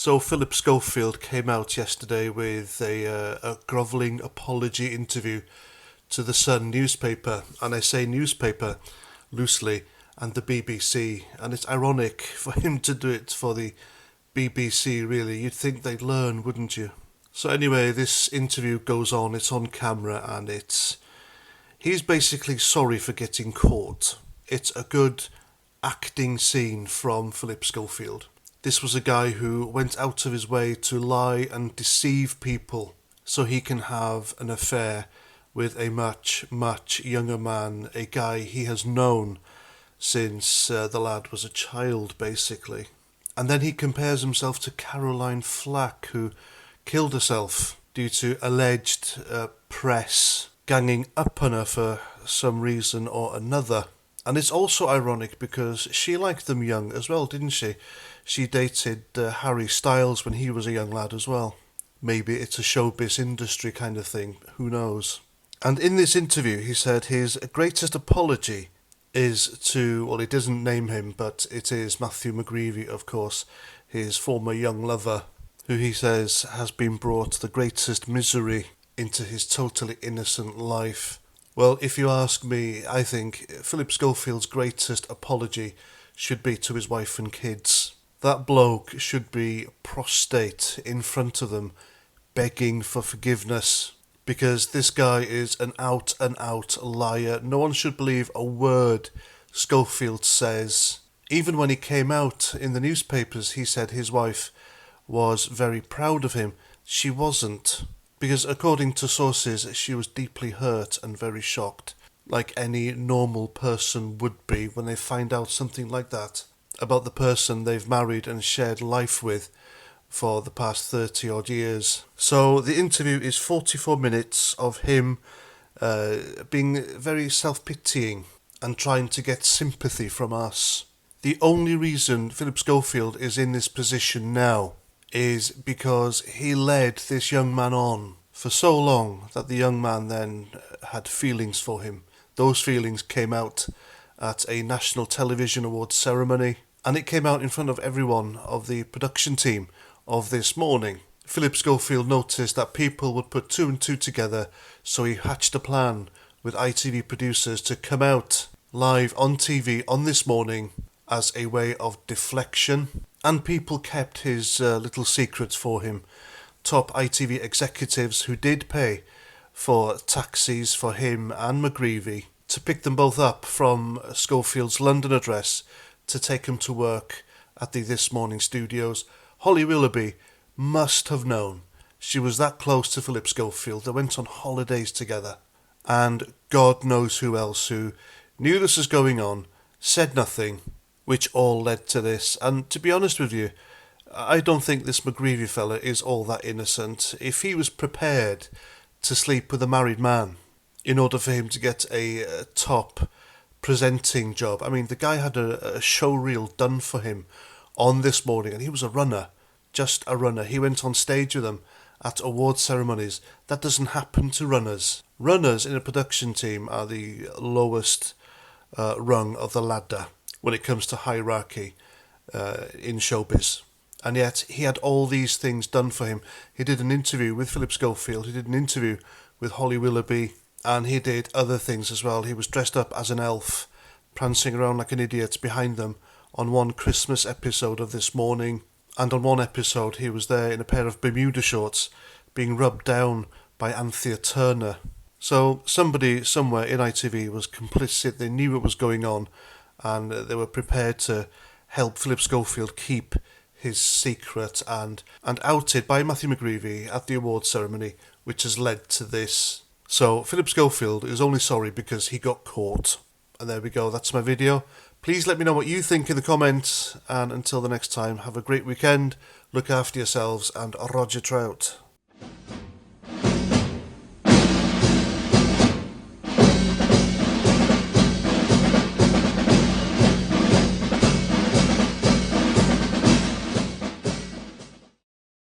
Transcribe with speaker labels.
Speaker 1: So Philip Schofield came out yesterday with a grovelling apology interview to the Sun newspaper, and I say newspaper loosely, and the BBC, and it's ironic for him to do it for the BBC, really. You'd think they'd learn, wouldn't you? So anyway, this interview goes on, it's on camera, and he's basically sorry for getting caught. It's a good acting scene from Philip Schofield. This was a guy who went out of his way to lie and deceive people so he can have an affair with a much, much younger man, a guy he has known since the lad was a child, basically. And then he compares himself to Caroline Flack, who killed herself due to alleged press ganging up on her for some reason or another. And it's also ironic because she liked them young as well, didn't she? She dated Harry Styles when he was a young lad as well. Maybe it's a showbiz industry kind of thing, who knows? And in this interview he said his greatest apology is to, well, he doesn't name him, but it is Matthew McGreevy, of course, his former young lover, who he says has been brought the greatest misery into his totally innocent life. Well, if you ask me, I think Philip Schofield's greatest apology should be to his wife and kids. That bloke should be prostrate in front of them, begging for forgiveness, because this guy is an out-and-out liar. No one should believe a word Schofield says. Even when he came out in the newspapers, he said his wife was very proud of him. She wasn't. Because according to sources, she was deeply hurt and very shocked, like any normal person would be when they find out something like that about the person they've married and shared life with for the past 30 odd years. So the interview is 44 minutes of him being very self-pitying and trying to get sympathy from us. The only reason Philip Schofield is in this position now is because he led this young man on for so long that the young man then had feelings for him. Those feelings came out at a National Television Awards ceremony, and it came out in front of everyone of the production team of This Morning. Philip Schofield noticed that people would put two and two together, so he hatched a plan with ITV producers to come out live on TV on This Morning as a way of deflection, and people kept his little secrets for him. Top ITV executives who did pay for taxis for him and McGreevy to pick them both up from Schofield's London address to take him to work at the This Morning studios. Holly Willoughby must have known. She was that close to Philip Schofield. They went on holidays together. And God knows who else who knew this was going on, said nothing, which all led to this. And to be honest with you, I don't think this McGreevy fella is all that innocent. If he was prepared to sleep with a married man in order for him to get a top presenting job, I mean, the guy had a show reel done for him on This Morning, and he was a runner, just a runner. He went on stage with them at award ceremonies. That doesn't happen to runners. Runners in a production team are the lowest rung of the ladder when it comes to hierarchy in showbiz. And yet he had all these things done for him. He did an interview with Philip Schofield, he did an interview with Holly Willoughby, and he did other things as well. He was dressed up as an elf, prancing around like an idiot behind them on one Christmas episode of This Morning. And on one episode he was there in a pair of Bermuda shorts being rubbed down by Anthea Turner. So somebody somewhere in ITV was complicit. They knew what was going on, and they were prepared to help Philip Schofield keep his secret, and outed by Matthew McGreevy at the awards ceremony, which has led to this. So Philip Schofield is only sorry because he got caught. And there we go, that's my video. Please let me know what you think in the comments, and until the next time, have a great weekend, look after yourselves, and Roger Trout.